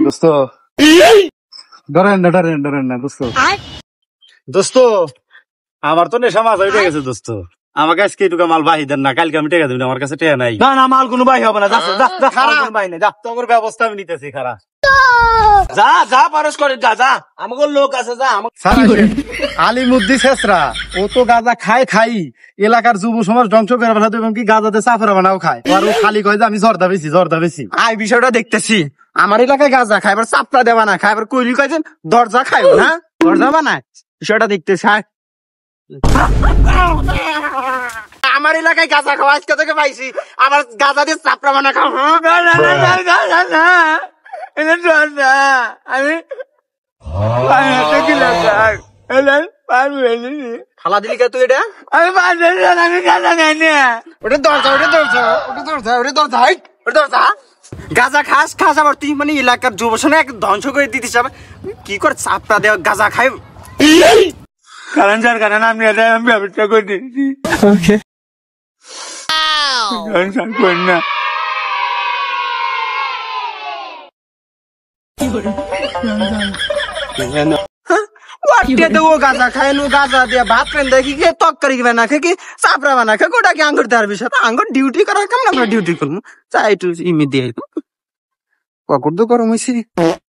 দোস্ত ডরেন না দোস্ত। দোস্ত আমার তো নেশা মাথা উঠে গেছে দোস্ত, আমাকে আজকে এটুকু মাল বাহি দেন না, কালকে আমি টেকা দেবেন, আমার কাছে টেকা নাই। না না মাল কোনো বাই হবে না, বাই না, যা তোমার ব্যবস্থা আমি নিতেছি খারাপ। যা যা পারস করে যা যা, আমাকে লোক আছে যা। আলিমুদ্দি শেষরা ও তো গাঁজা খাই এলাকার যুব সমাজ ধ্বংস করে ফেলা, এবং কি গাঁজাতে সাফরা বানাও খায়, আর ও খালি কয় যে আমি জর্দা বেশি। আই বিষয়টা দেখতেছি, আমার এলাকায় গাঁজা খাই, এবার চাপড়া দেবা না খাই, এবার কইলি কয় যে দরজা খাই না, দরজা বানায়, বিষয়টা দেখতেছি। আমার এলাকায় গাঁজা খাওয়া আজকে থেকে পাইছি, আবার গাঁজা দিয়ে চাপড়া বানা খাও। আমি খালা দিলি কে তুই? এটা আমি গাঁজা খাই না। ওটা দরজা গাঁজা খাস আবার তুই মানে এলাকার যুবসনে ধ্বংস করে দিতিস, কি করে চাপড়া দেওয়া গাঁজা খাই। কারণ আমি ব্যবস্থা করে দিচ্ছি না। গাঁজা খায় নো, গাঁজা দিয়ে ভাত রান্ধা কি তরকারি বানা খে কি চাপড়া বানা খে, গোটা কি আঙ্গুর দেওয়ার বিষয়, আঙ্গুর ডিউটি করার কেমন আমরা ডিউটি করবো, চাই একটু ইমি দিয়ে ককর তো গরম হয়েছে।